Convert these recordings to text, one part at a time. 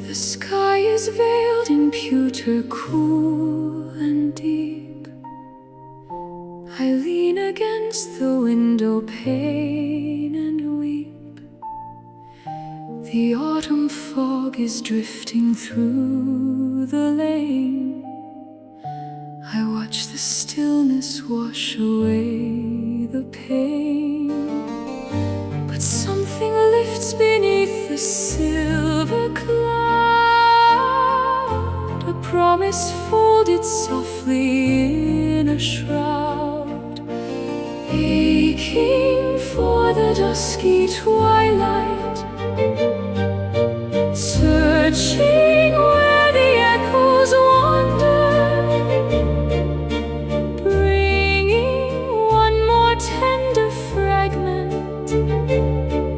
The sky is veiled in pewter, cool and deep. I lean against the window pane and weep. The autumn fog is drifting through the lane. I watch the stillness wash away the pain. But something lifts beneath the silver cloud, a promise folded softly in a shroud, aching for the dusky twilight, searching where the echoes wander, bringing one more tender fragment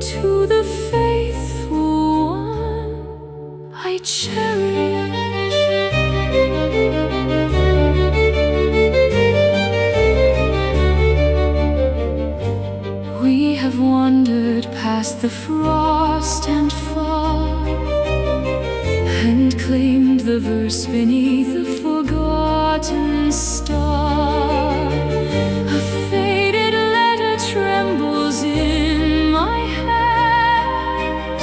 to the faithful one I cherish. We have wandered past the frost and fog and claimed the verse beneath a forgotten star. A faded letter trembles in my hand,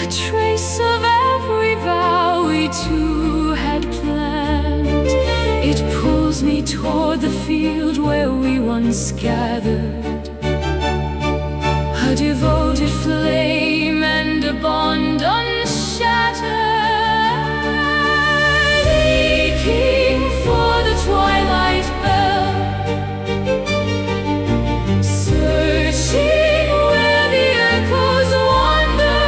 a trace of every vow we two had planned. It pulls me toward the field where we once gathered, a devoted flame and a bond unshattered, aching for the twilight bell, searching where the echoes wander,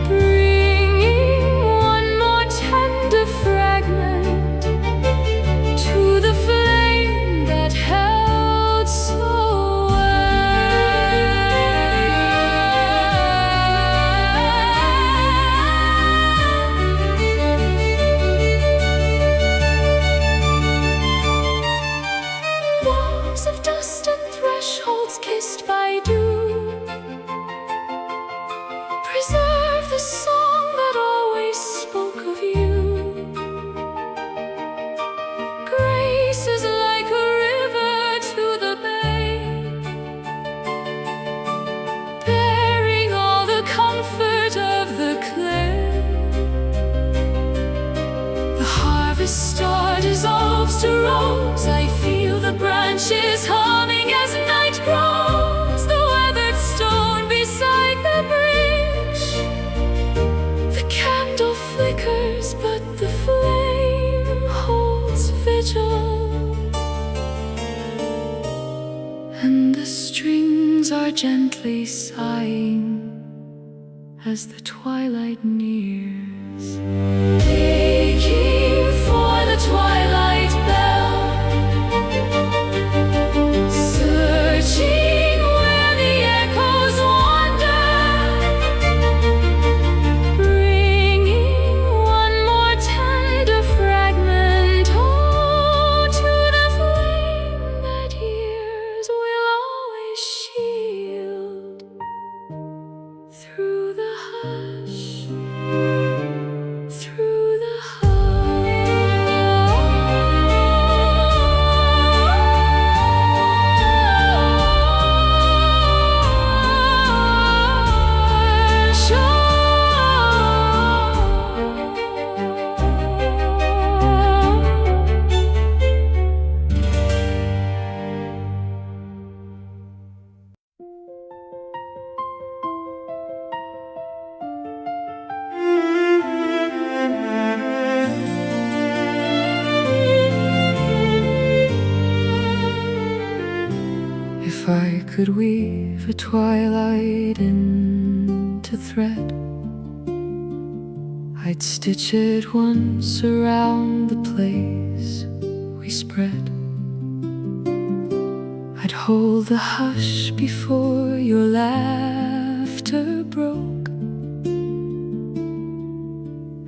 bringing one more tender fragment to the flame that held so walls of dust and thresholds kissed by dew preserve the song that always spoke of you. Grace is like a river to the bay, bearing all the comfort of the clay. The harvest star dissolves to rose. I feel the branches humming as night grows. The weathered stone beside the bridge, the candle flickers, but the flame holds vigil, and the strings are gently sighing as the twilight nears, aching for the twilight bell, searching where the echoes wander, bringing one more tender fragment, oh, to the flame that years will always shield through the hush, through the If I could weave a twilight into thread, I'd stitch it once around the place we spread. I'd hold the hush before your laughter broke,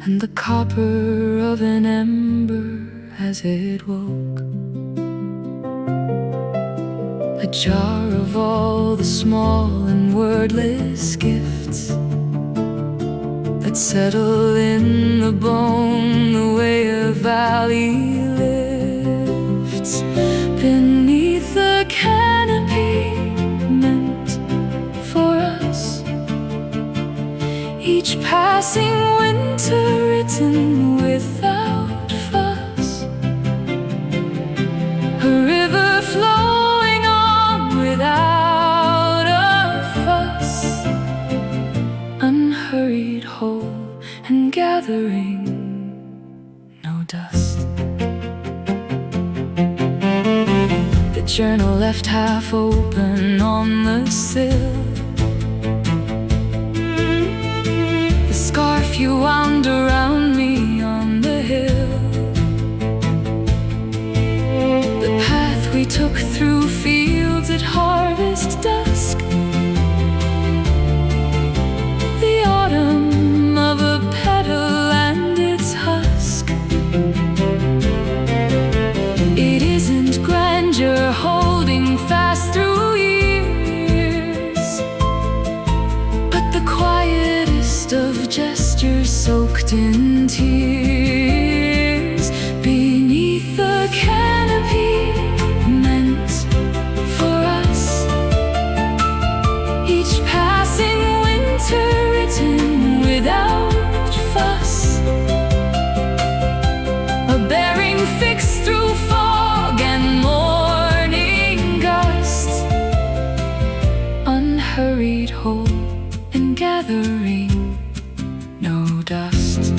and the copper of an ember as it woke. A jar of all the small and wordless gifts could settle in the bone the way a valley lifts beneath the canopy meant for us. Each passing winter written without fuss, a river flowing on without a fuss, unhurried whole and gathering no dust. The journal left half open on the sill, the scarf you wound around me on the hill, the path we took through fields at harvest dusk, the autumn of a petal and its husk. It isn't grandeur holding fast through years, but the quietest of gestures soaked in tears beneath the canopy meant for us. Each passing winter written without fuss, a bearing fixed through fog and morning gusts, unhurried whole and gathering no dust.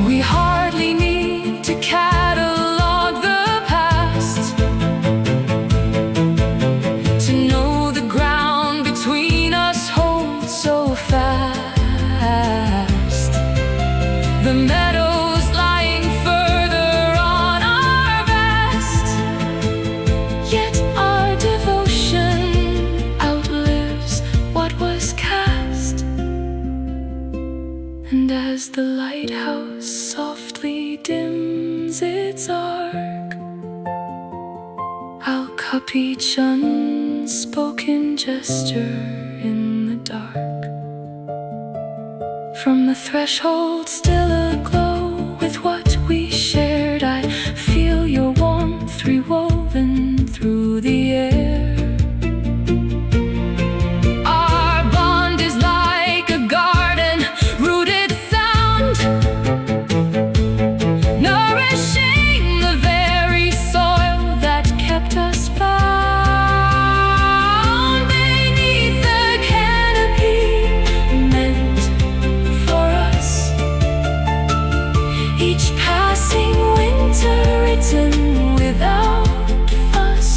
We hardly need to catalog the past to know the ground between us holds so fast. The meadows lying further on are vast, yet our devotion outlives what was cast. And as the lighthouse softly dims its arc, I'll cup each unspoken gesture in the dark. From the threshold still aglow with what we shared, I feel your warmth rewoven through the air. Our bond is like a garden rooted sound, nourishing the very soil that kept us bound beneath the canopy meant for us. Each passing winter written without fuss,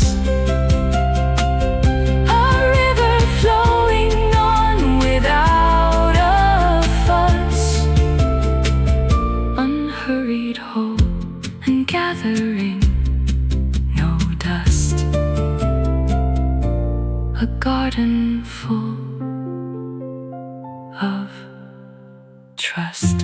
a river flowing on without a fuss, unhurried whole and gathering no dust, a garden full of trust.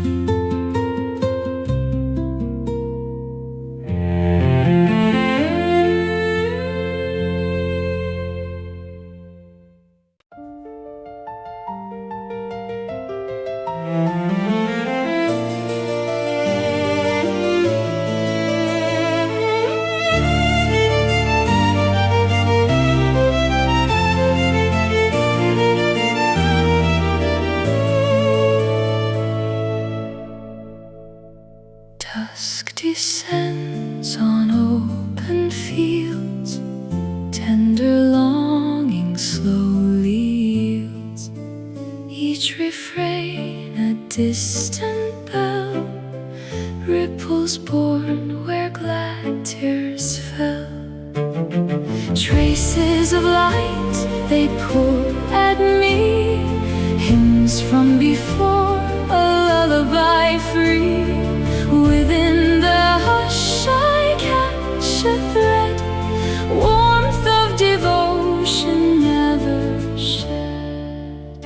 Dusk descends on open fields, tender longing slowly yields, each refrain a distant bell, ripples born where glad tears fell. Traces of light they pour at me, hymns from before, a lullaby free. Within the hush I catch a thread, warmth of devotion never shed.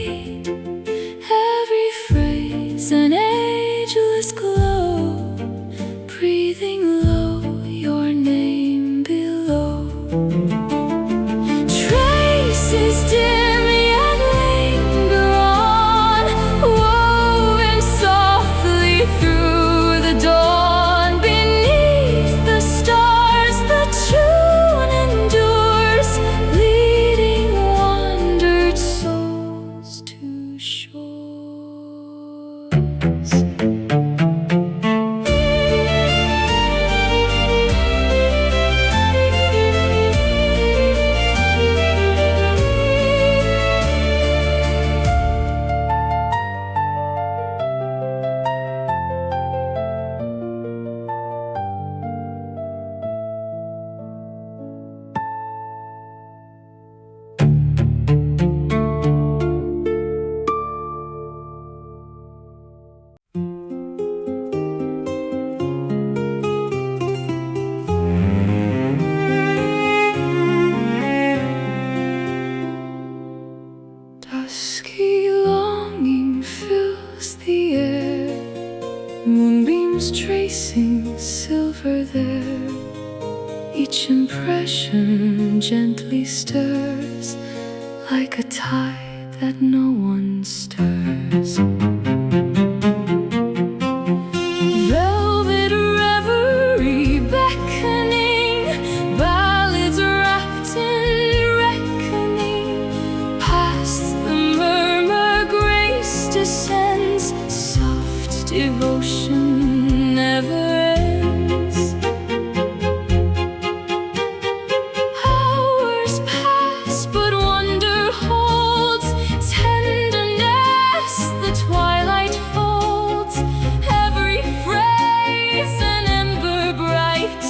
name, every phrase an ageless glow, breathing low, your name below. Traces dim yet linger on, woven softly through the dawn. Beneath the stars the tune endures, leading wandered souls to shores. Dusky longing fills the air, moonbeams tracing silver there. Each impression gently stirs, like a tide that no one stirs. Velvet reverie beckoning, ballads wrapped in reckoning. Past the murmur grace descends, soft devotion never ends. Hours pass, but wonder holds tenderness, the twilight folds. Every phrase an ember bright,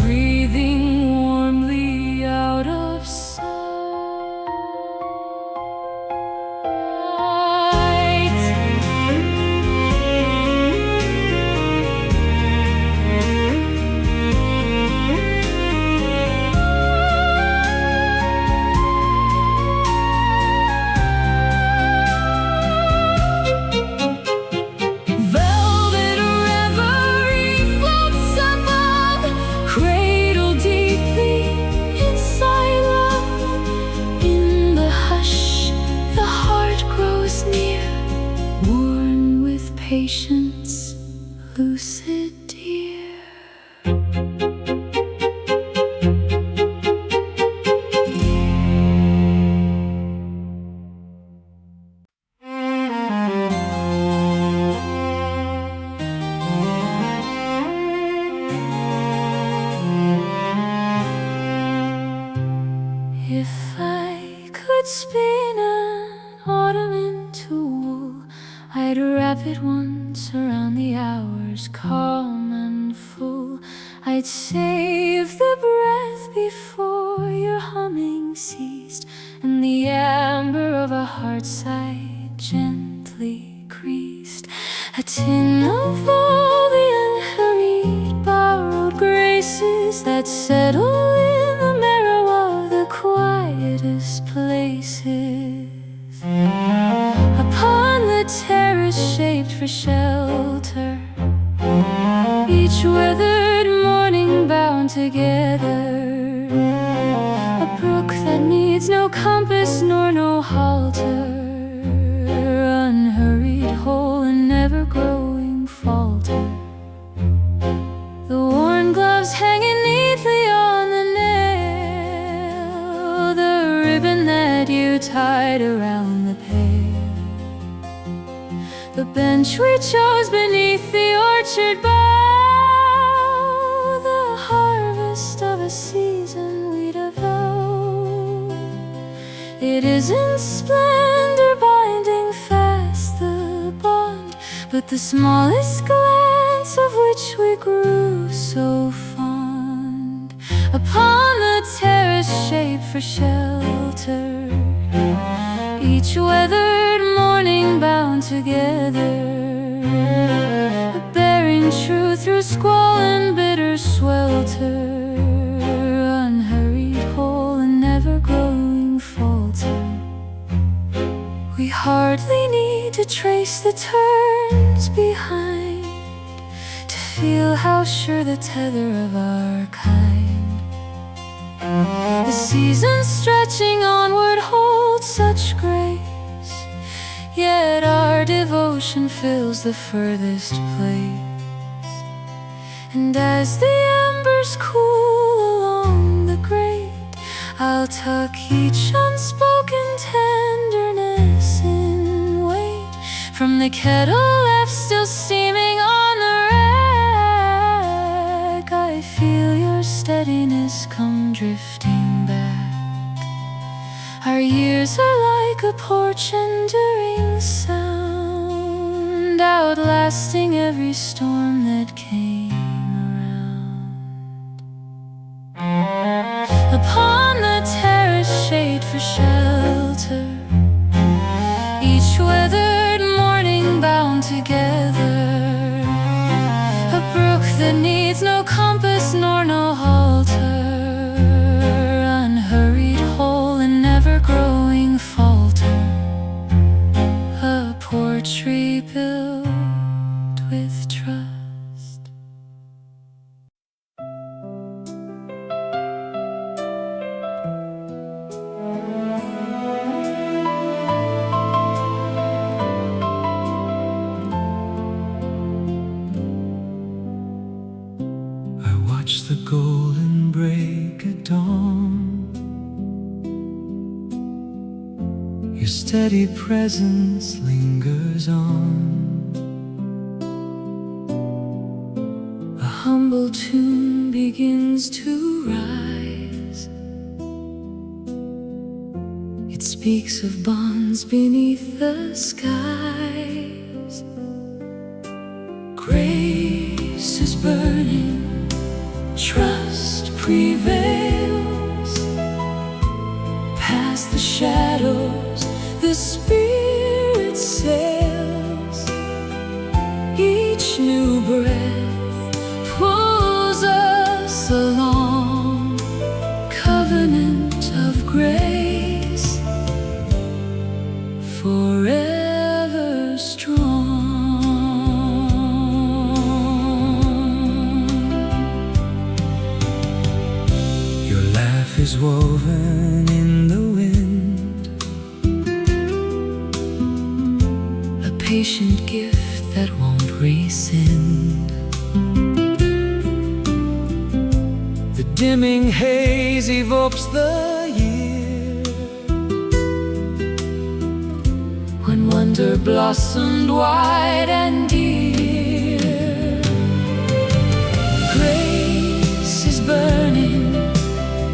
breathing warmly out of sight. Velvet reverie floats above, cradled deeply inside love. In the hush, the heart grows near, worn with patience, lucid dear. If I could spin an autumn into wool, I'd wrap it once around the hours, calm and full. I'd save the breath before your humming ceased, and the amber of a heart side gently creased. A tin of all the unhurried borrowed graces that settle in the marrow of the quietest places. Upon the terrace shaped for shelter, each weathered morning bound together. A brook that needs no compass nor no halter, unhurried whole and never growing falter. The worn gloves hanging neatly on the nail, the ribbon that you tied around the pail, the bench we chose beneath the orchard bough, the harvest of a season we'd avow. It isn't splendor binding fast the bond, but the smallest glance of which we grew so fond. Upon the terrace shaped for shelter, each weathered morning bound together, bearing true through squall and bitter swelter, unhurried whole and never growing falter. We hardly need to trace the turns behind to feel how sure the tether of our kind. The seasons stretching onward hold such grace, yet our devotion fills the furthest place. And as the embers cool along the grate, I'll tuck each unspoken tenderness in wait. From the kettle left still steaming on the rack, I feel your steadiness come drifting back. Our years are like a porch enduring sound, outlasting every storm that came around. Upon the terrace shade for shelter, each weathered morning bound together, a brook that needs no compass nor no halter, unhurried whole and never growing falter, a porch rebuilt with trust. Watch the golden break at dawn. Your steady presence lingers on. A humble tune begins to rise. It speaks of bonds beneath the skies. Grace is burning, trust prevails. Past the shadows, the spirit sails. Each new breath pulls us along, covenant of grace, forever strong. Is woven in the wind, a patient gift that won't rescind. the dimming haze evokes the year, when wonder blossomed wide and dear. Grace is burning,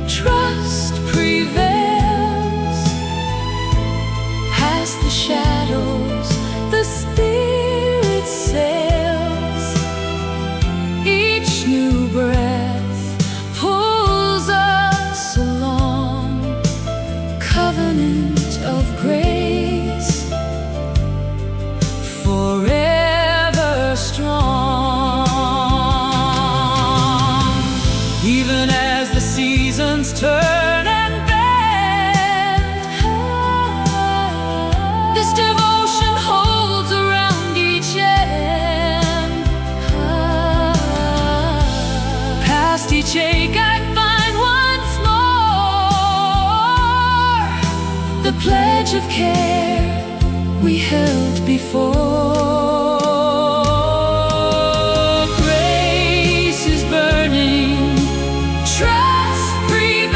trust prevails. Past the shadows, the spirit sails. Each new breath pulls us along, covenant of grace, forever strong. Even as the seasons turn and bend, this devotion holds around each end. Past each ache I find once more the pledge of care we held before. Grace is burning, trust prevails.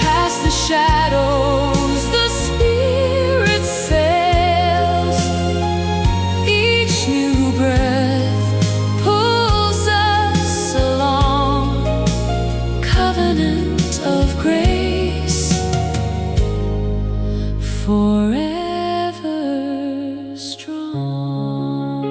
Past the shadows, the spirit sails. Each new breath pulls us along, covenant of grace, forever strong.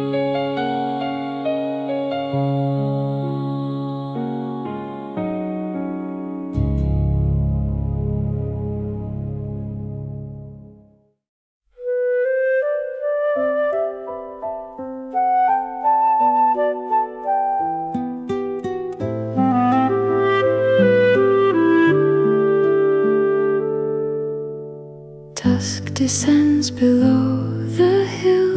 Dusk descends below the hill,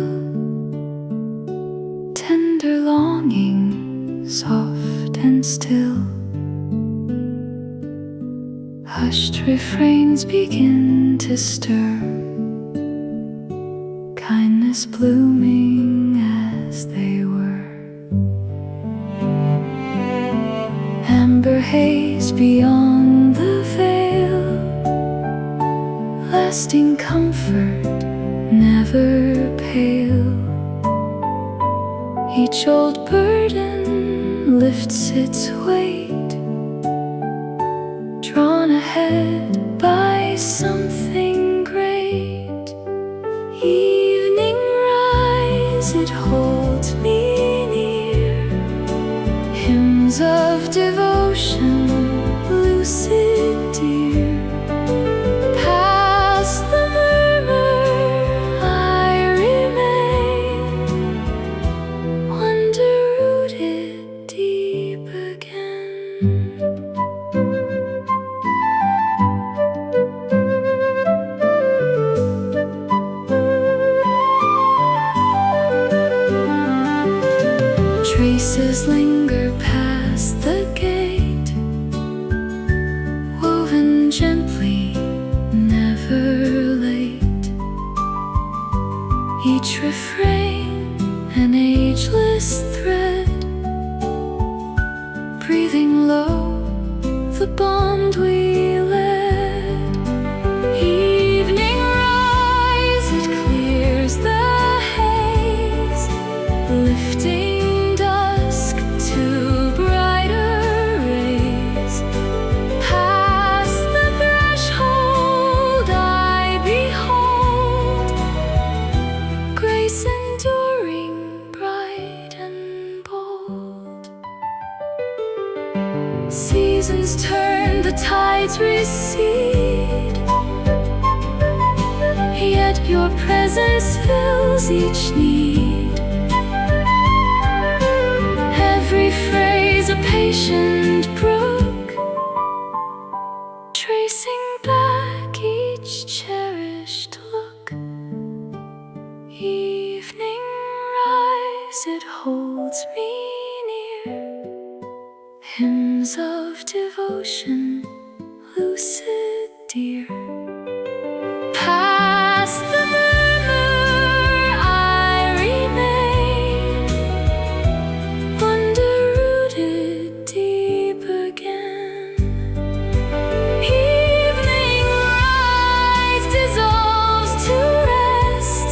tender longing, soft and still. Hushed refrains begin to stir, kindness blooming as they were. Amber haze beyond the veil, lasting comfort, never pale. Each old burden lifts its weight, drawn ahead by something great. Evening rise, it holds me near, hymns of devotion, lucid dear. Past the murmur I remain, wonder rooted deep again. Traces linger past the gate, woven gently, never late. Each refrain an ageless thread, breathing low the bond we led. Evening rise, it clears the haze, lifting dusk to brighter rays. Past the threshold I behold, grace enduring, bright and bold. Seasons turn, the tides recede, yet your presence fills each need. Every phrase a patient brook, tracing back each cherished look. Evening rise, it holds me near, hymns of devotion, lucid dear. Past the murmur I remain, wonder rooted deep again. Evening rise dissolves to rest,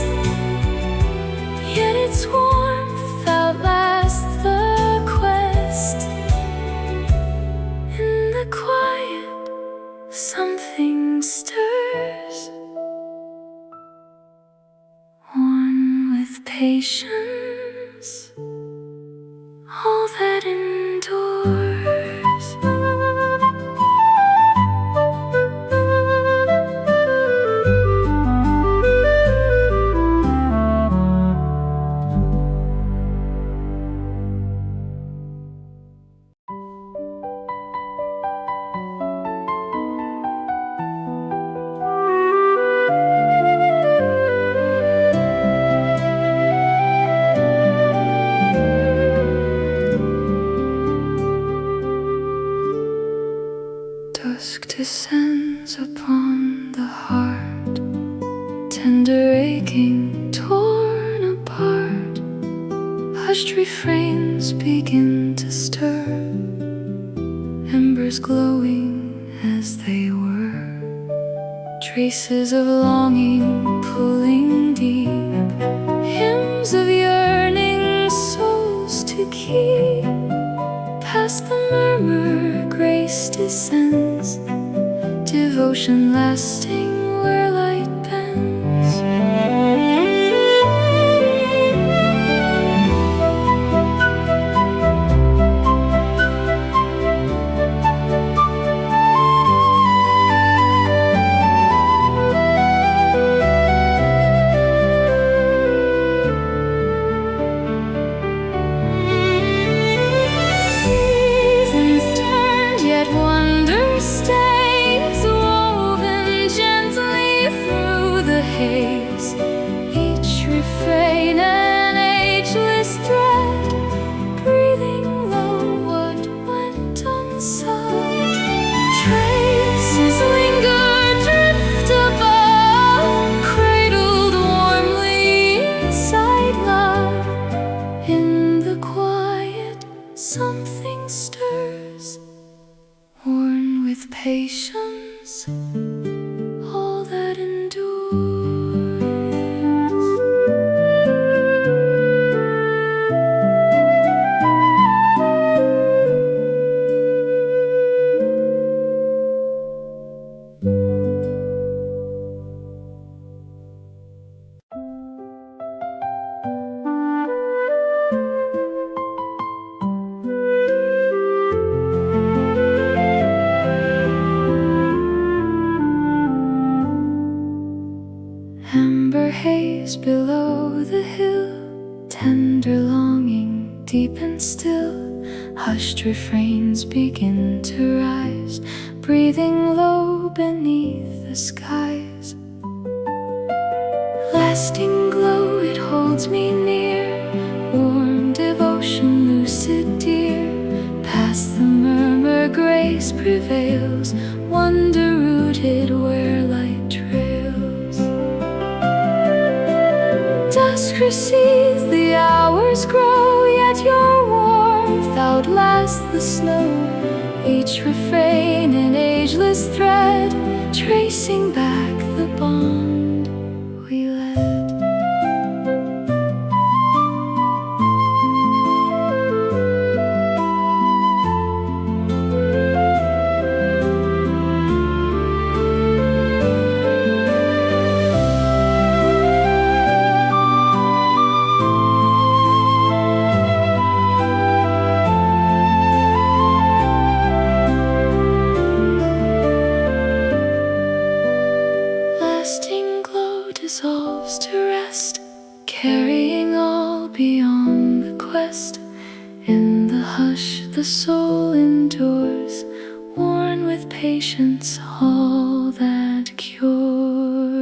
yet its warmth outlasts the quest. In the quiet, something stirs, worn with patience, all that endures. Dusk descends upon the heart, tender aching, torn apart. Hushed refrains begin to stir, embers glowing as they were. Traces of longing pulling deep, hymns of yearning souls to keep. Past the murmur, grace descends, devotion lasting where light bends. Seasons turn, yet wonder stays, woven gentle Amber haze below the hill, tender longing deep and still. Hushed refrains begin to rise, breathing low beneath the skies. Lasting glow, it holds me near, warm devotion, lucid dear. Past the murmur, grace prevails, wonder rooted where light trails. Dusk recedes, the hours grow, yet your warmth outlasts the snow. Each refrain an ageless thread, tracing back the bond we led. Lasting glow dissolves to rest, carrying all beyond the quest. In the hush the soul endures, worn with patience all that cures.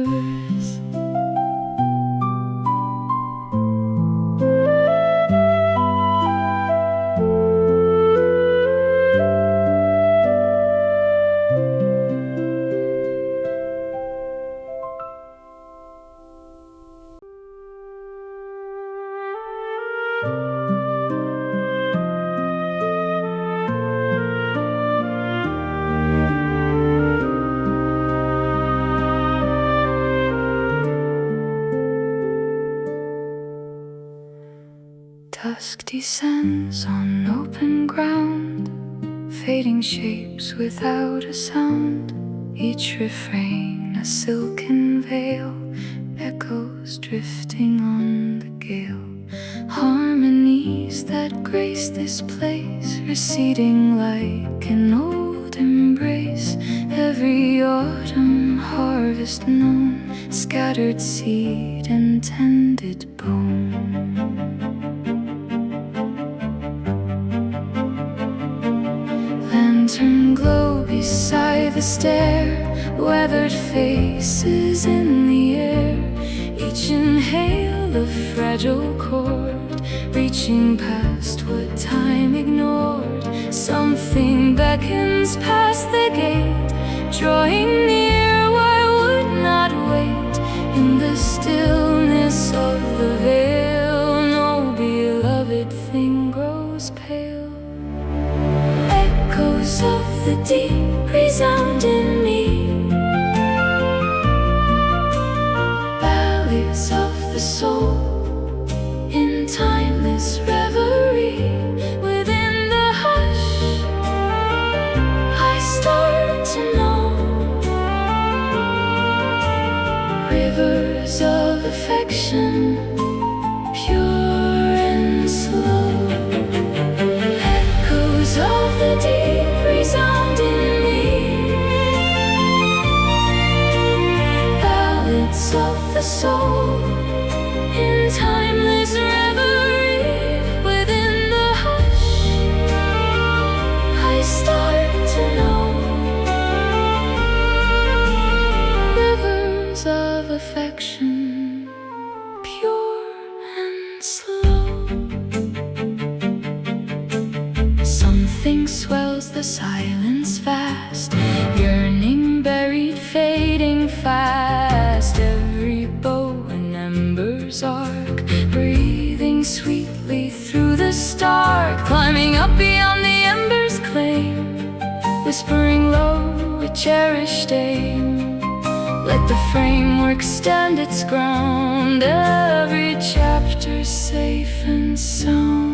Dusk descends on open ground, fading shapes without a sound. Each refrain a silken veil, echoes drifting on the gale. Harmonies that grace this place, receding like an old embrace. Every autumn harvest known, scattered seed and tended bone. Lantern glow beside the stair, weathered faces in the air. Each inhale a fragile chord, reaching past what time ignored. Something beckons past the gate, drawing near, why would not wait? In the stillness of the veil, no beloved thing grows pale. Echoes of the deep resound in me, ballads of the soul in timeless reverie. Within the hush I start to know rivers of affection, pure and slow. Echoes of the deep resound in me, ballads of the soul in timeless reverie. Within the hush I start to know rivers of affection, pure and slow. Something swells the silence fast, yearning buried, fading fast. Every bow an ember's arc, breathing sweetly through the stark. Climbing up beyond the ember's claim, whispering low a cherished aim. Let the framework stand its ground, every chapter safe and sound.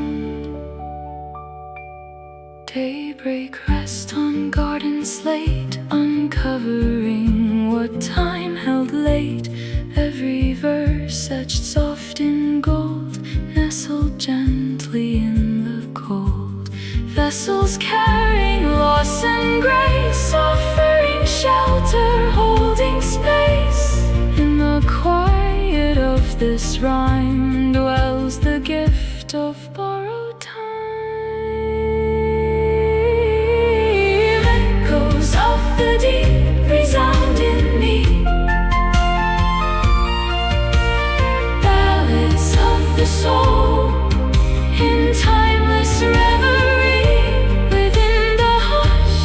Daybreak rest on garden slate, uncovering what time held late. Every verse etched soft in gold, nestled gently in the cold. Vessels carrying loss and grace, offering shelter, holding space in the quiet. this rhyme dwells the gift of borrowed time. Echoes of the deep resound in me, ballads of the soul in timeless reverie. Within the hush,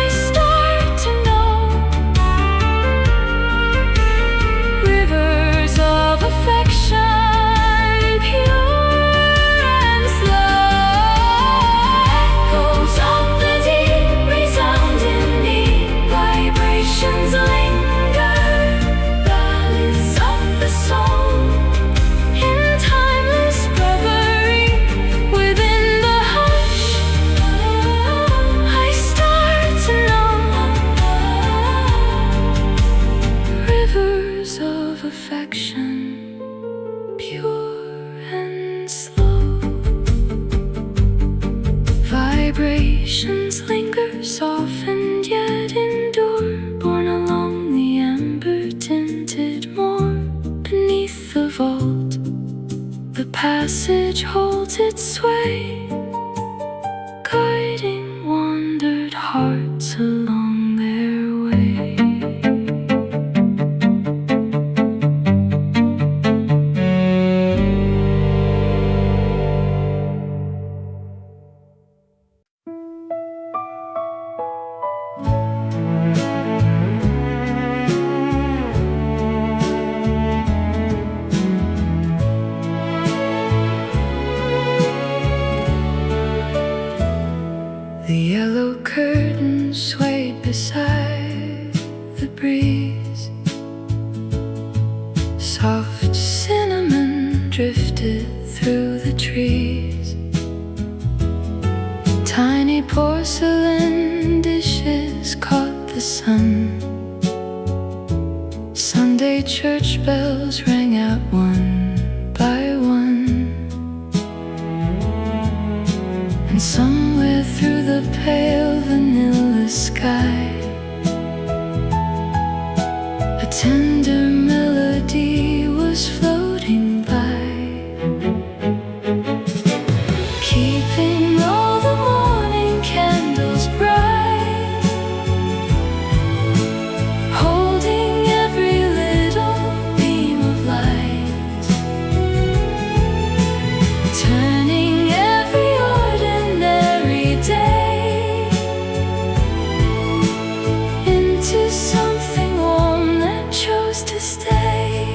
I start to know rivers of affection, pure and slow. Echoes of the deep resound in me, vibrations linger, ballads of the soul in timeless reverie. Within the hush, I start to know rivers of affection, pure and slow. Vibrations linger, softened yet endure, borne along the amber tinted moor. Beneath the vault, the passage holds its sway, guiding wandered hearts along their way. The yellow curtains swayed beside the breeze. Soft cinnamon drifted through the trees. Tiny porcelain dishes caught the sun. Sunday church bells rang out one by one. And somewhere through the pale vanilla sky, a tender melody was floating by, keeping all the morning candles bright, holding every little beam of light, turning every ordinary day into something warm that chose to stay.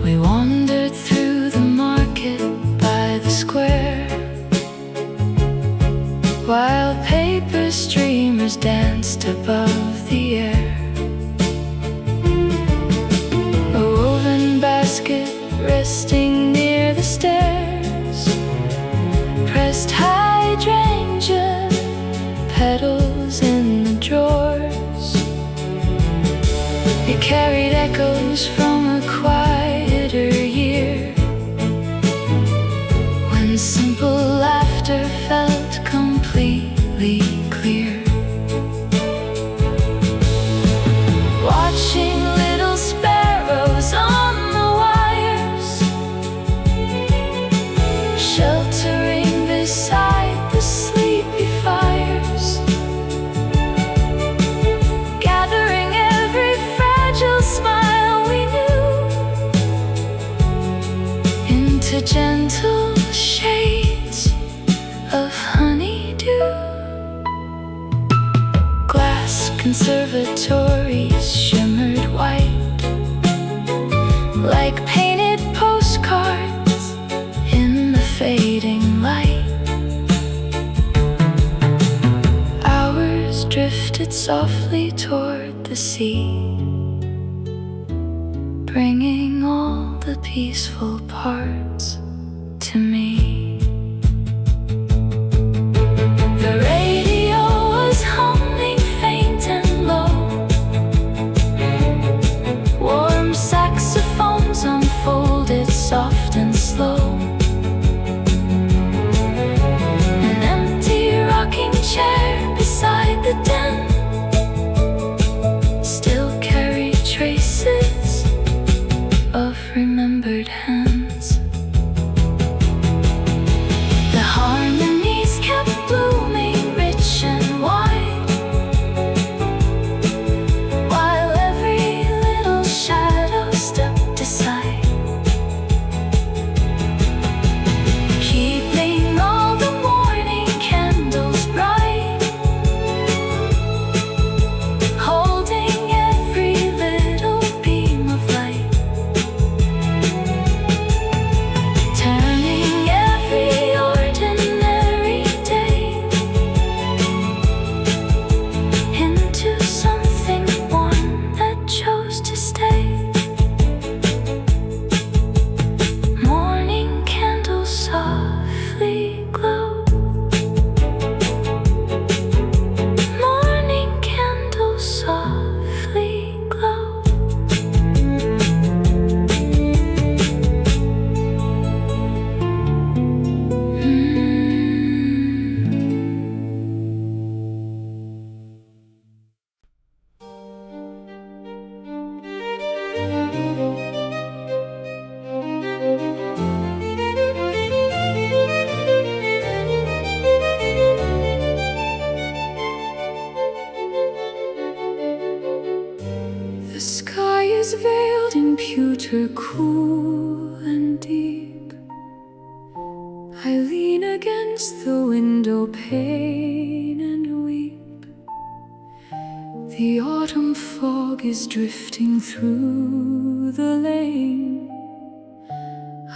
We wandered through the market by the square, while paper streamers danced above the air. A woven basket resting near the stairs, pressed hydrangea petals in the drawers. It carried echoes from a quieter year, when simple laughter felt completely clear. Watching little sparrows on the wires, sheltering beside the sleepy fires, gathering every fragile smile we knew into gentle shades of honeydew. Glass conservatories shimmered white, like painted postcards in the fading light. Hours drifted softly toward the sea, bringing all the peaceful parts to me. The radio was humming faint and low, warm saxophones unfolded soft and slow. An empty rocking chair beside the den still carried traces The sky is veiled in pewter, cool and deep. I lean against the window pane and weep. The autumn fog is drifting through the lane.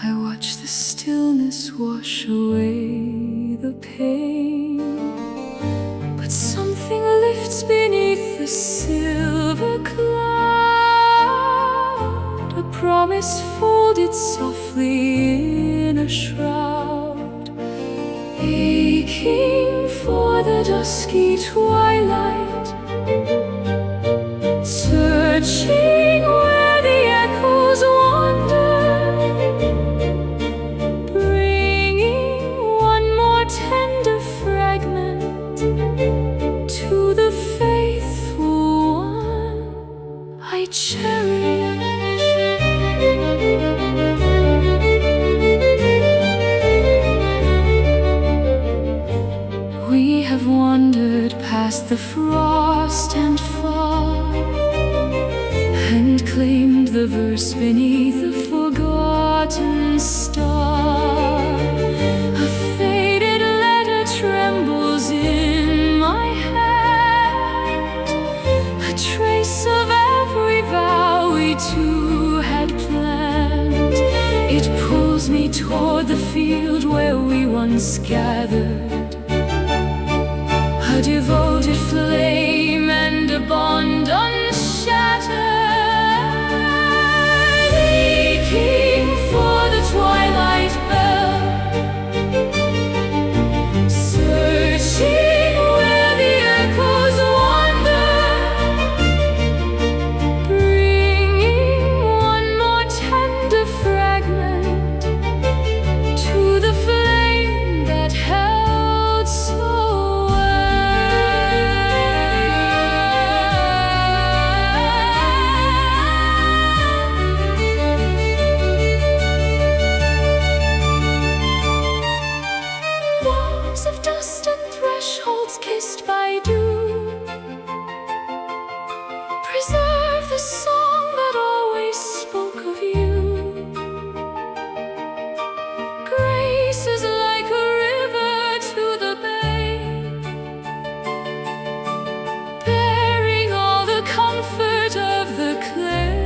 I watch the stillness wash away the pain. But something lifts beneath the silver cloud, a promise folded softly in a shroud, aching for the dusky twilight, searching where the echoes wander, bringing one more tender fragment to the faithful one I cherish. We have wandered past the frost and fog and claimed the verse beneath a forgotten star. A faded letter trembles in my hand, a trace of every vow we two had planned. It pulls me toward the field where we once gathered, a devoted flame and a bond unshattered, aching for the twilight bell, searching where the echoes wander, bringing one more tender fragment to the flame that held so walls of dust and thresholds kissed by dew preserve the song that always spoke of you. Grace is like a river to the bay, bearing all the comfort of the clay.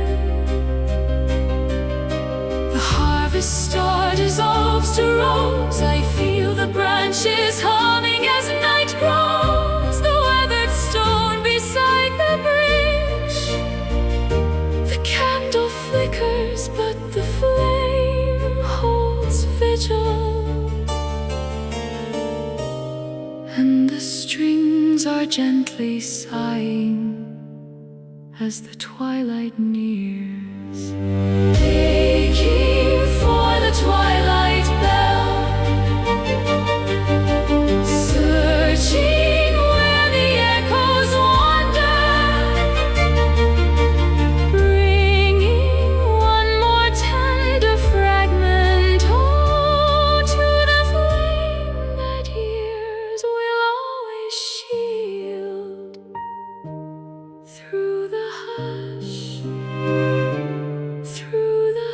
The harvest star dissolves to rose. I feel the branches humming as night grows. The weathered stone beside the bridge, the candle flickers, but the flame holds vigil, and the strings are gently sighing as the twilight nears, aching for the twilight bell, searching where the echoes wander, bringing one more tender fragment, oh, to the flame that years will always shield through the hush, through the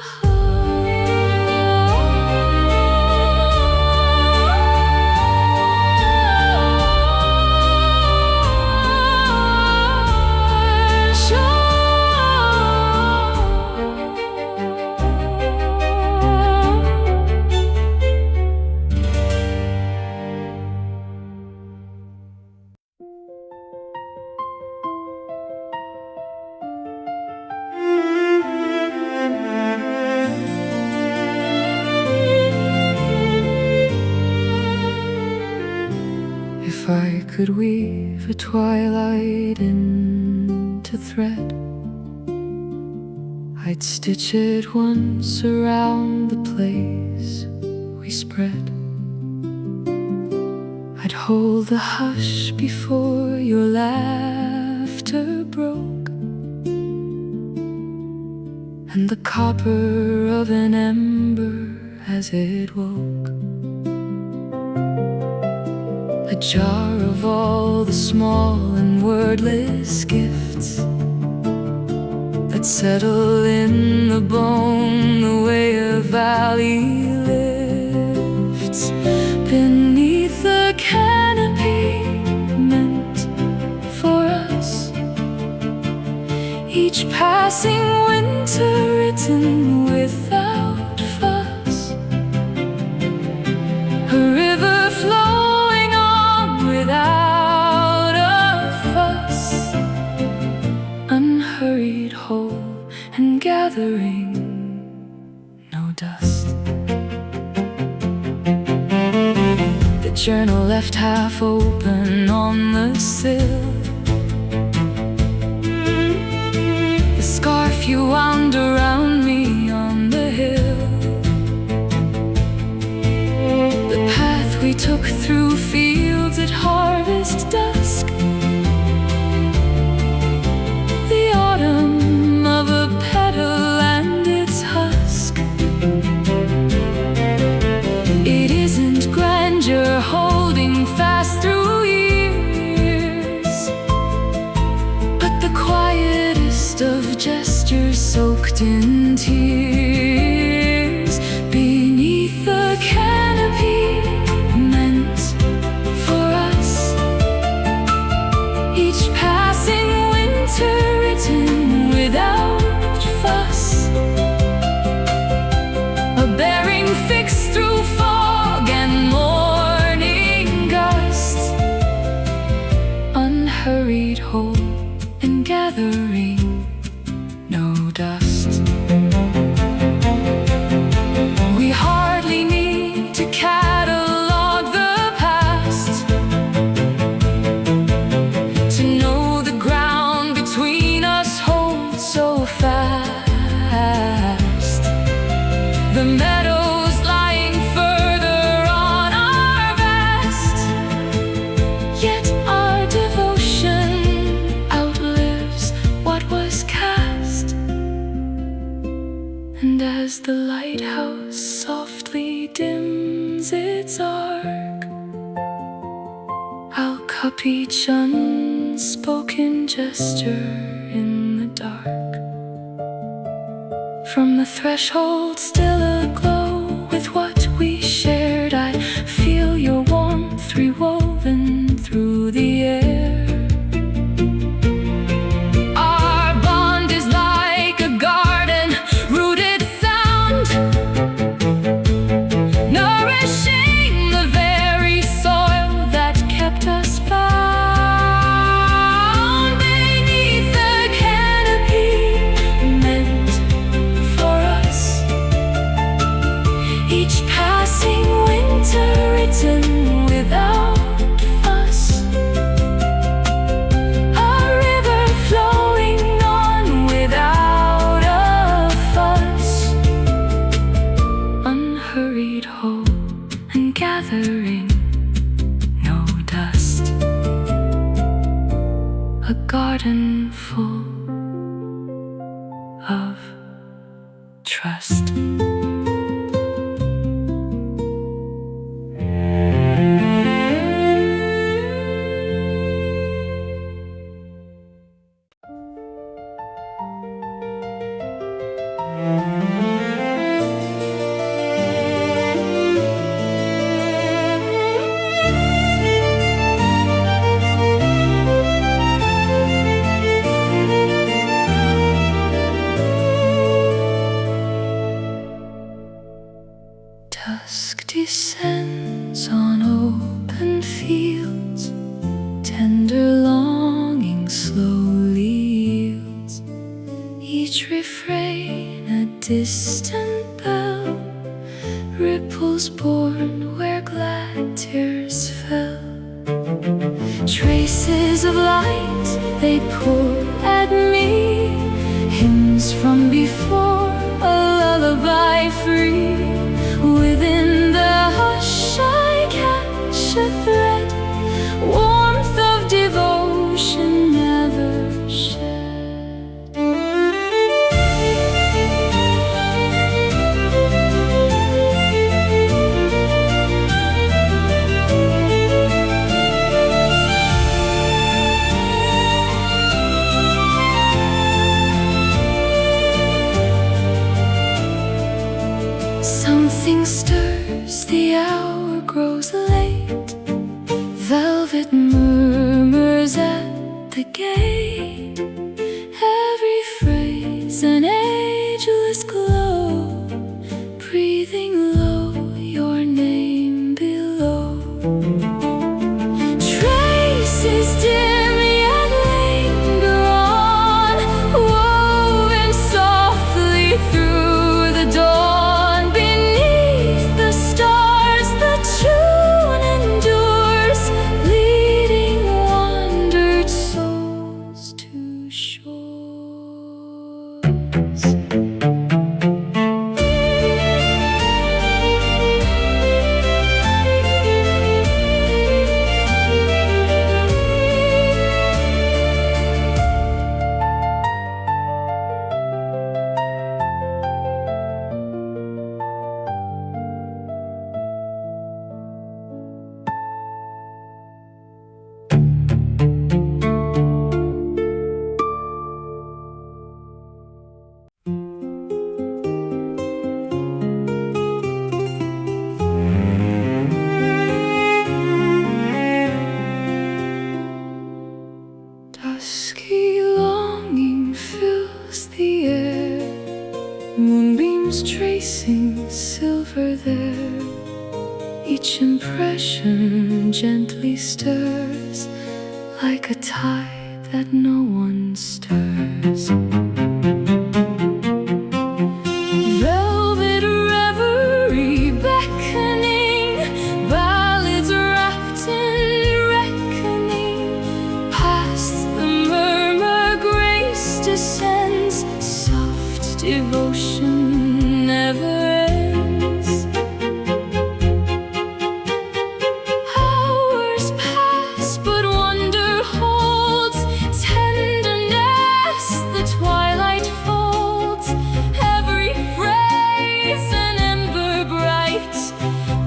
If I could weave a twilight into thread, I'd stitch it once around the place we spread. I'd hold the hush before your laughter broke, and the copper of an ember as it woke. A jar of all the small and wordless gifts that settle in the bone the way a valley lifts beneath the canopy meant for us. Each passing winter written without fuss, a river flowing on without a fuss, unhurried whole and gathering no dust. The journal left half open on the sill, the scarf you wound around me on the hill, the path we took through fields at harvest dusk, the autumn of a petal and its husk. It isn't grandeur holding fast through years, but the quietest of gestures soaked in tears beneath the canopy meant for us. Each passing winter written without fuss, a bearing fixed through fog and morning gusts, unhurried whole and gathering no dust. We hardly need to catalog the past to know the ground between us holds so fast. The meadows lying further on are vast, yet our devotion outlives what was cast. And as the lighthouse softly dims its arc, I'll cup each unspoken gesture in the dark. From the threshold still aglow with what we shared, I feel your warmth rewoven through the air. Our bond is like a garden rooted sound, nourishing the very soil that kept us bound beneath the canopy meant for us. Each passing winter written without fuss, a river flowing on without a fuss, unhurried whole and gathering no dust, a garden full of trust. Dusk descends on open fields, tender longing slowly yields, each refrain a distant bell, ripples born where glad tears fell. Traces of light they pour at me, hymns from before, a lullaby free. Within the hush I catch a thread, warmth of devotion never shed. Nothing stirs, the hour grows late. Velvet murmurs at the gate. Every phrase an ageless glow, breathing low your name below. Traces dim yet linger on, woven softly through the dawn. Beneath the stars the tune endures, leading wandered souls to shores. Dusky longing fills the air, moonbeams tracing silver there. Each impression gently stirs, like a tide that no one stirs. Velvet reverie beckoning, ballads wrapped in reckoning. Past the murmur grace descends, soft devotion never ends. Hours pass, but wonder holds tenderness the twilight folds. Every phrase an ember bright,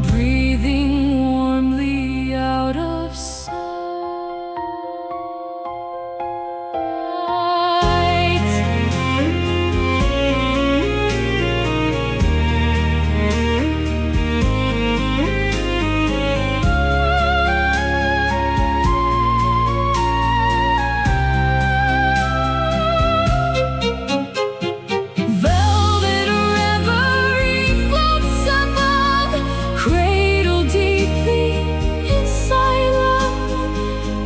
breathing warmly out of sight. Velvet reverie floats above, cradled deeply inside love.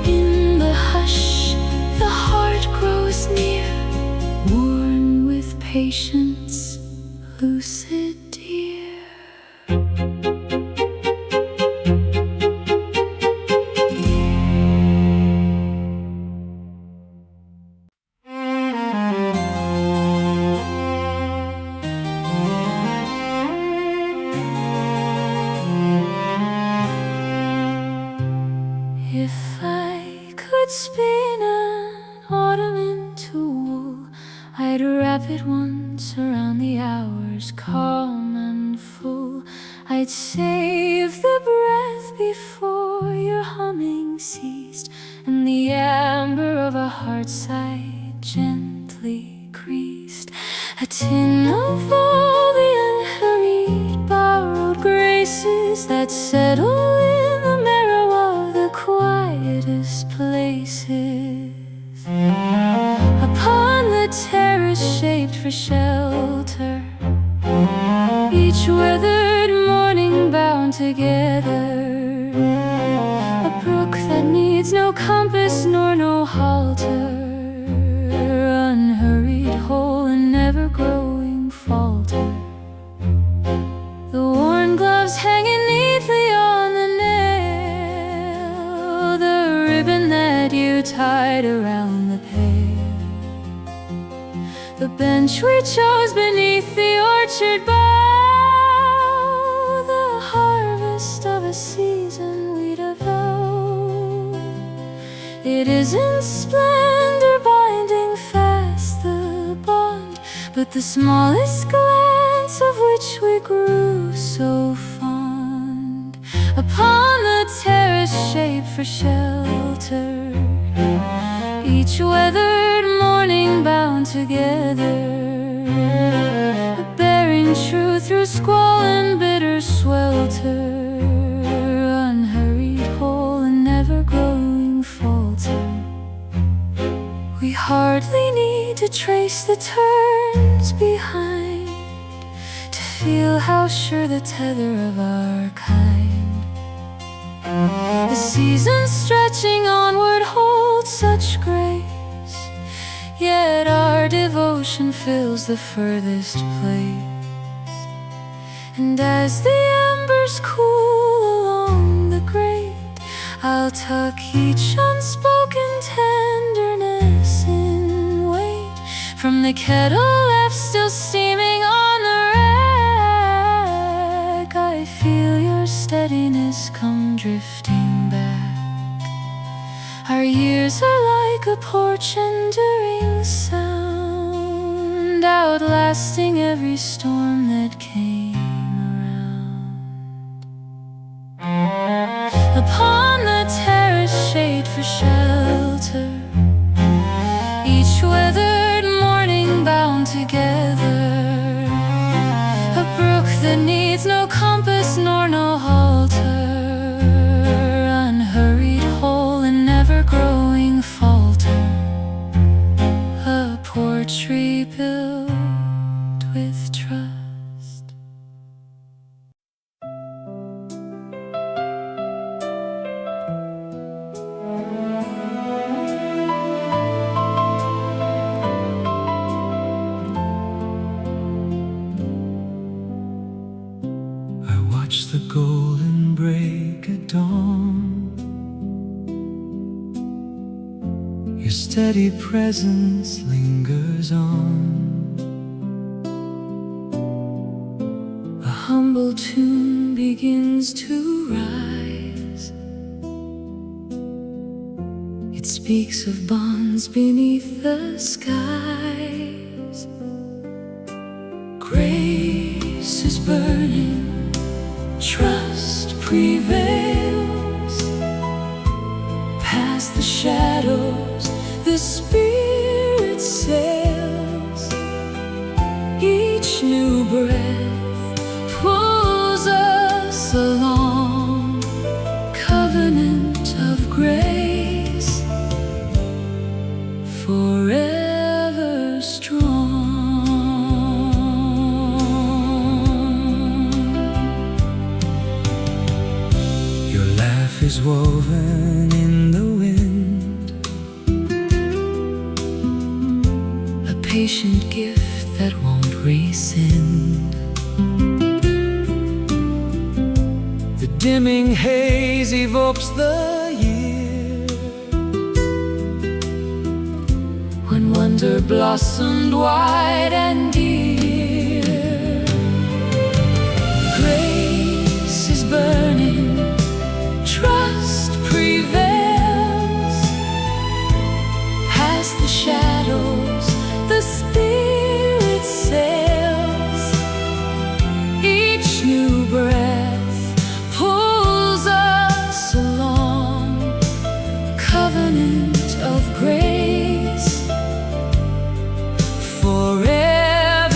In the hush, the heart grows near, worn with patience, lucid dear. If I could spin an autumn into wool, I'd wrap it once around the hours, calm and full. I'd save the breath before your humming ceased, and the amber of a heart sigh gently creased. A tin of all the unhurried borrowed graces that settle in the marrow of the quietest places. Upon the terrace shaped for shelter, each weathered morning bound together. A brook that needs no compass nor no halter, unhurried whole and never growing falter. The worn gloves hanging neatly on the nail, the ribbon that you tied around the pail, the bench we chose beneath the orchard bough, the harvest of a season we devour. It isn't splendor binding fast the bond, but the smallest glance of which we grew so fond. Upon the terrace shaped for shelter, each weathered morning bound together, bearing truth through squall and bitter hardly need to trace the turns behind to feel how sure the tether of our kind. The seasons stretching onward hold such grace, yet our devotion fills the furthest place. And as the embers cool along the grate, I'll tuck each unspoken tenderness in wait. From the kettle left still steaming on the rack, I feel your steadiness come drifting back. Our years are like a porch enduring sound, outlasting every storm that came around. Upon the terrace shade for shelter, each weathered morning bound together, a brook that needs no compass nor no halter, unhurried whole and never growing falter, a porch rebuilt with trust. Watch the golden break at dawn. Your steady presence lingers on. A humble tune begins to rise. It speaks of bonds beneath the skies. Grace is burning, trust prevails. Past the shadows, the spirit sails. Each new breath pulls us along, covenant of grace, forever strong. Is woven in the wind, a patient gift that won't rescind. the dimming haze evokes the year, when wonder blossomed wide and dear. Grace is burning, trust prevails. Past the shadows, the spirit sails. Each new breath pulls us along, covenant of grace, forever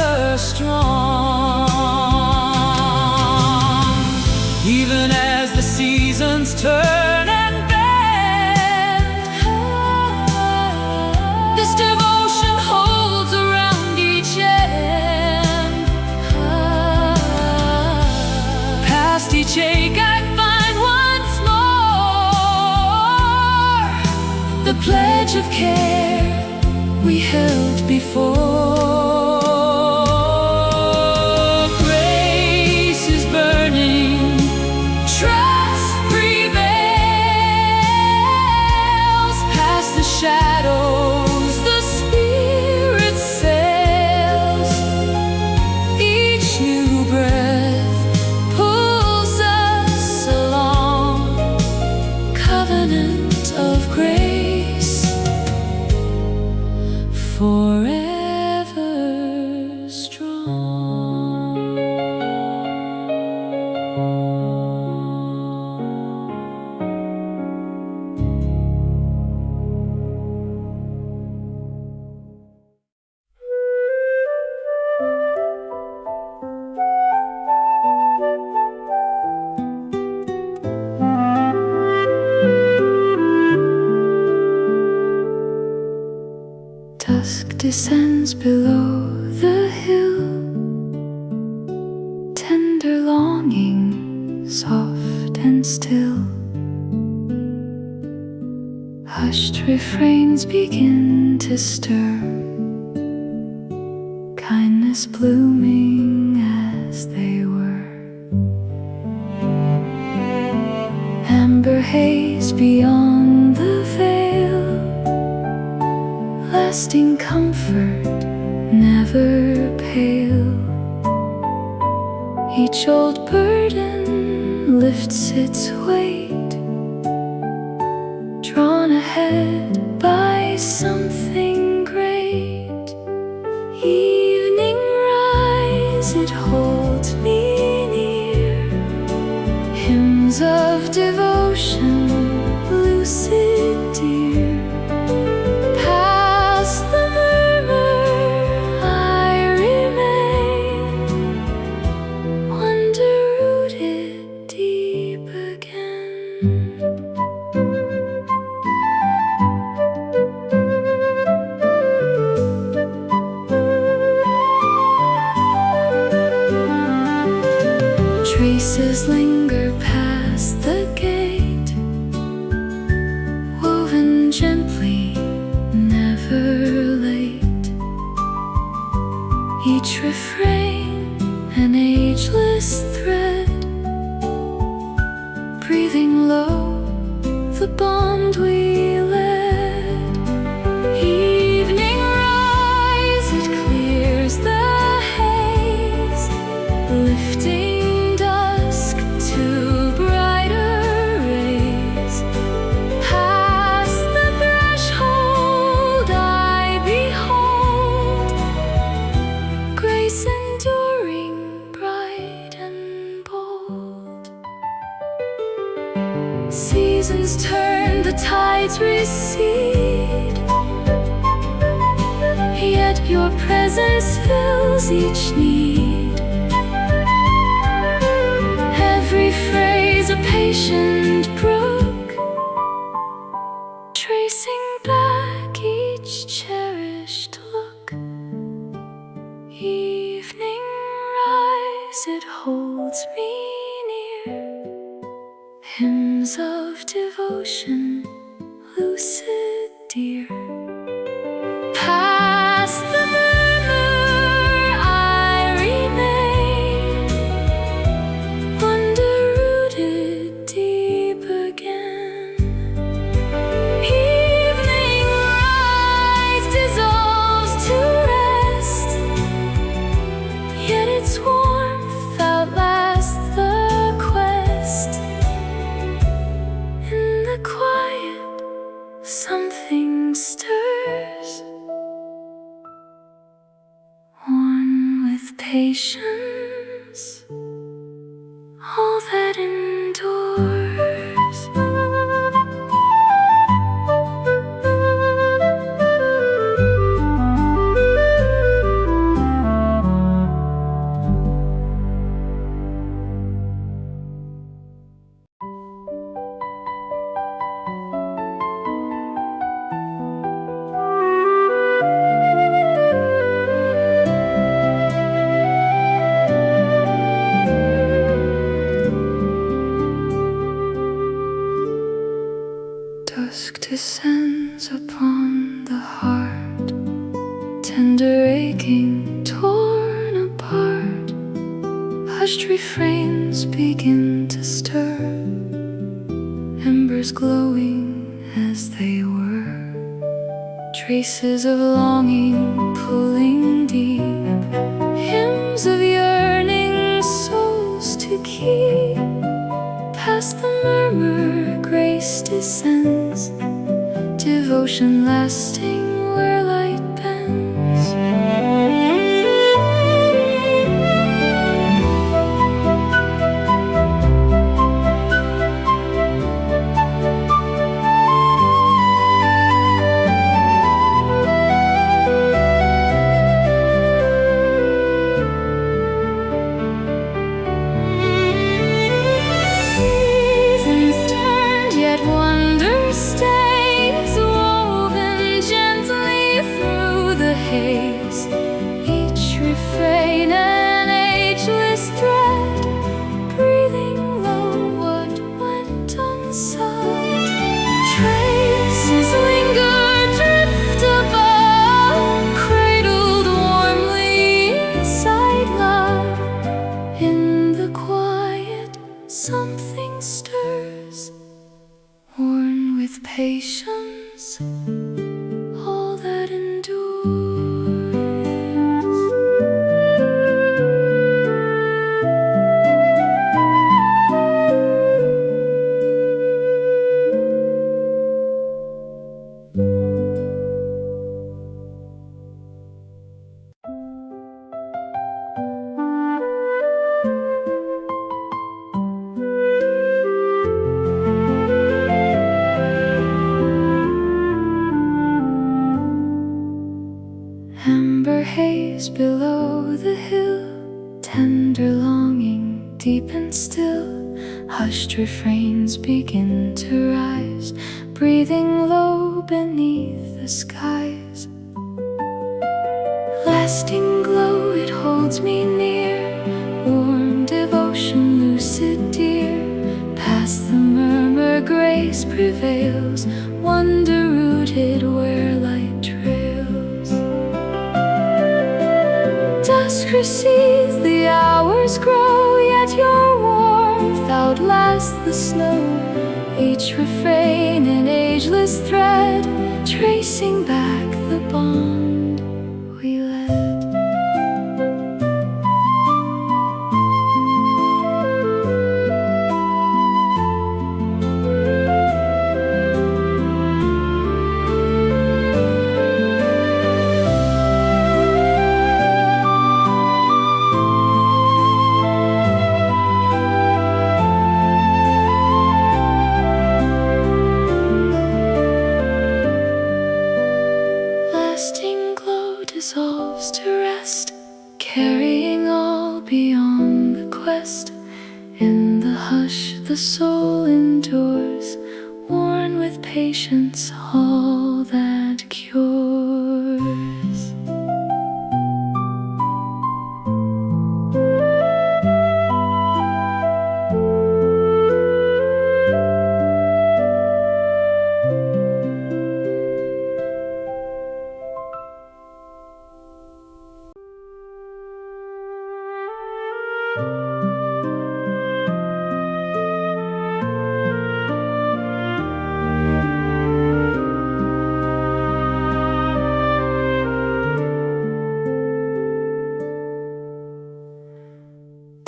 descends below the hill. Tender longing, soft and still. Hushed refrains begin to stir. Kindness blooming as they were. Amber haze beyond the veil. Lasting comfort, never pale. Each old burden lifts its weight, drawn ahead by something great. Evening rise, it holds me near. Hymns of devotion, lucid dear. Past the murmur I remain, wonder rooted deep again. Traces linger past the gate, woven gently, never late. Each refrain an ageless thread, breathing low the bond we led. Evening rise, it clears the haze, lifting dusk to brighter rays. Past the threshold I behold grace enduring, bright and bold. Seasons turn, the tides recede, yet your presence fills each need. Every phrase a patient brook, tracing back each cherished look. Evening rise, it holds me near. Hymns of devotion, lucid dear. Past the murmur I remain, wonder rooted deep again. Evening rise dissolves to rest, yet its warmth outlasts the quest. In the quiet, something stirs, worn with patience, all that endures. Dusk descends upon the heart, tender aching, torn apart. Hushed refrains begin to stir, embers glowing as they were. Traces of longing pulling deep, hymns of yearning souls to keep. Past the murmur, grace descends, devotion lasting where light bends. silver haze below the hill, tender longing deep and still. Hushed refrains begin to rise, breathing low beneath the skies. Lasting glow, it holds me near, warm devotion, lucid dear. Past the murmur, grace prevails, wonder rooted where light trails. Dusk recedes, the hours grow, yet your warmth outlasts the snow. Each refrain an ageless thread, tracing back the bond we led. Lasting glow dissolves to rest, carrying all beyond the quest. In the hush the soul endures, worn with patience all that cures.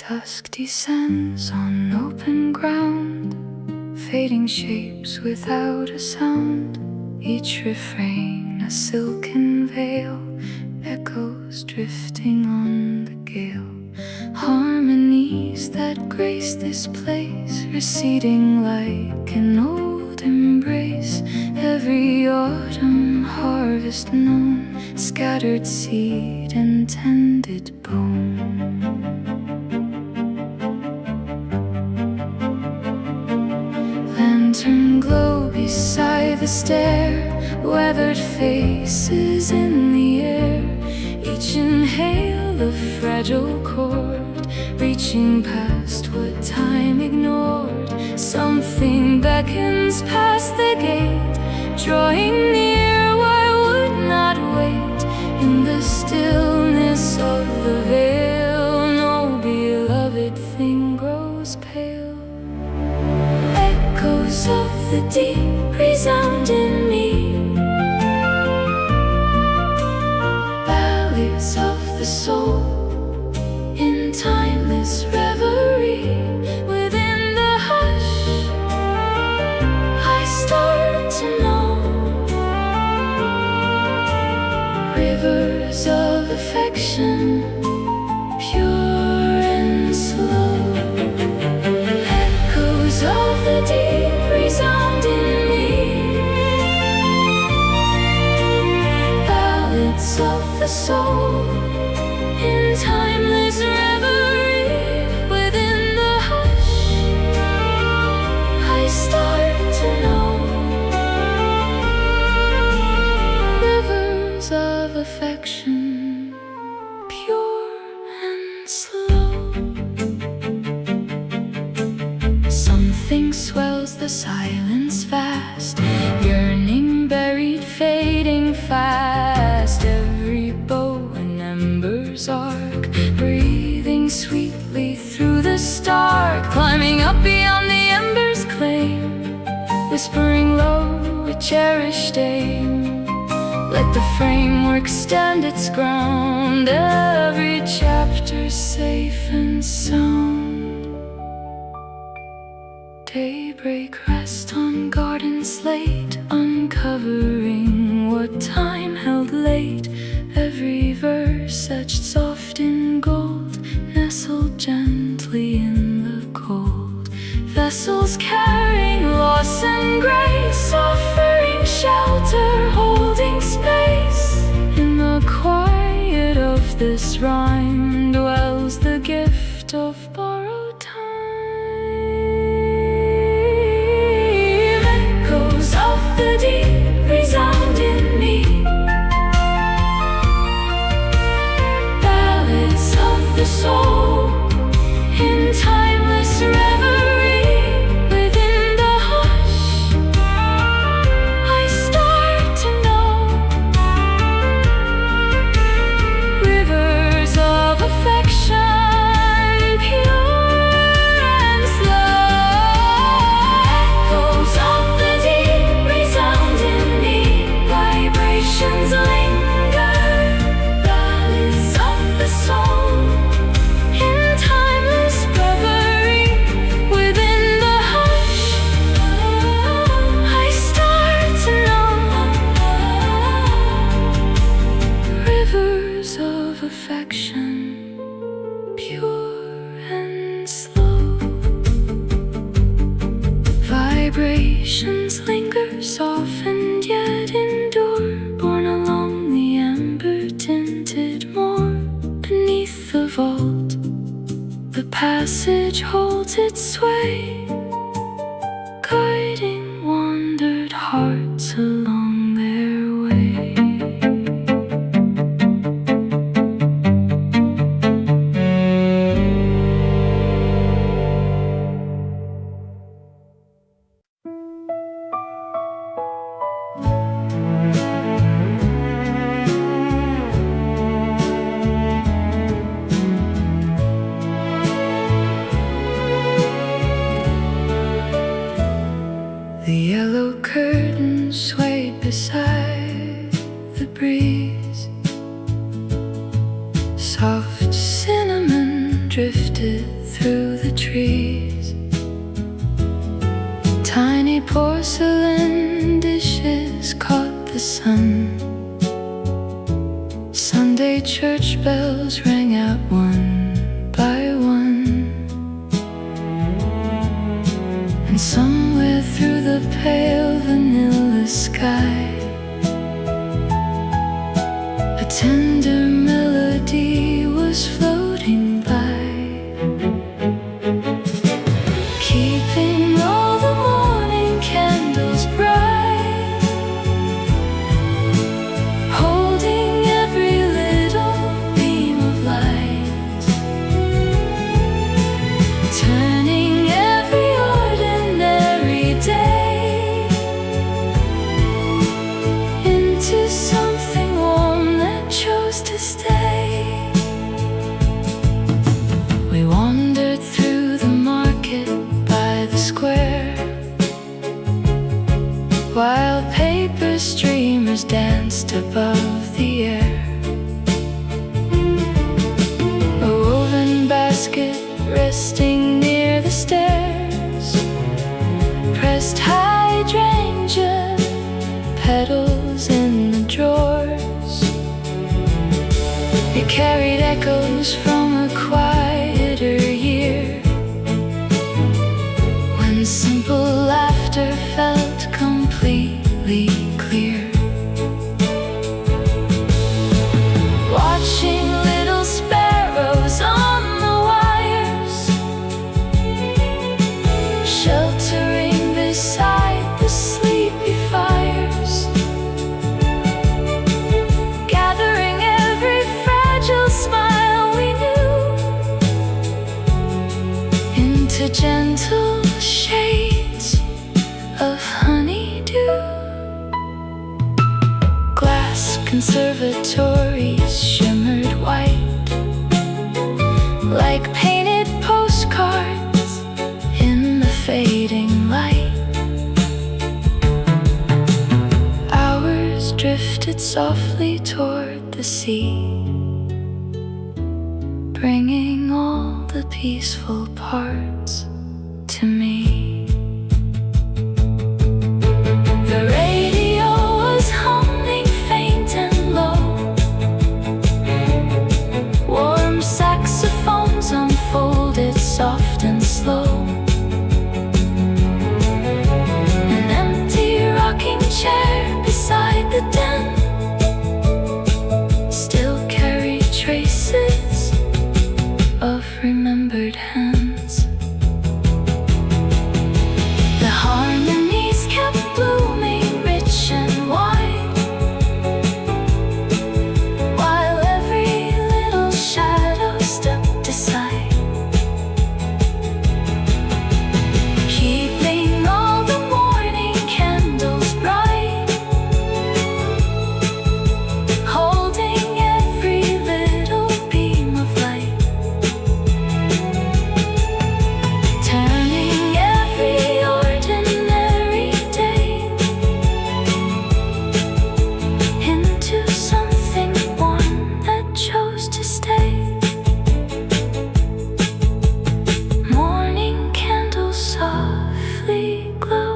Dusk descends on open ground, fading shapes without a sound. Each refrain a silken veil, echoes drifting on the gale. Harmonies that grace this place, receding like an old embrace. Every autumn harvest known, scattered seed and tended bone. Lantern glow beside the stair, weathered faces in the air. Each inhale a fragile chord, reaching past what time ignored. Something beckons past the gate, drawing near, why would not wait? In the stillness of the veil, no beloved thing grows pale. Echoes of the deep resound in me, ballads of the soul in timeless reverie. Within the hush I start to know rivers of affection, pure and slow. Echoes of the deep resound in me, ballads of the soul in timeless reverie. Within the hush I start to know rivers of affection, pure and slow. Something swells the silence fast, yearning buried, fading fast. Every bow an ember's arc, breathing sweetly through the stark. Climbing up beyond the ember's claim, whispering low a cherished aim. Let the framework stand its ground, every chapter safe and sound. Daybreak rest on garden slate, uncovering what time held late. Every verse etched soft in gold, nestled gently in the cold. Vessels carrying loss and grace, offering shelter, holding space in the quiet this rhyme dwells the gift of borrowed time. Echoes of the deep resound in me, ballads of the soul in timeless reverie. Within the hush, I start to know rivers of affection, pure and slow. Echoes of the deep resound in me, vibrations linger, ballads of the soul in timeless reverie. Within the hush, I start to know rivers of affection, pure and slow. Vibrations linger, softened yet endure, borne along the amber tinted moor. Beneath the vault, the passage holds its sway, guiding wandered hearts along their way. The yellow curtains swayed beside the breeze. Soft cinnamon drifted through the trees. Tiny porcelain dishes caught the sun. Sunday church bells rang out one by one. And somewhere through the pale vanilla sky, a tender melody was floating by, keeping all the morning candles bright, holding every little beam of light, turning every ordinary day into something warm that chose to stay. We wandered through the market by the square, while paper streamers danced above the air. A woven basket resting near the stairs, pressed hydrangea petals in the drawers. It carried echoes from a quieter year, when simple laughter felt completely clear. Watching little sparrows on the wires, sheltering beside the sleepy fires, gathering every fragile smile we knew into gentle shades of honeydew. Glass conservatories shimmered white, like painted postcards in the fading light. Hours drifted softly toward the sea, bringing all the peaceful parts to me. The radio was humming faint and low, warm saxophones unfolded soft and slow. An empty rocking chair beside the den still carried traces glow.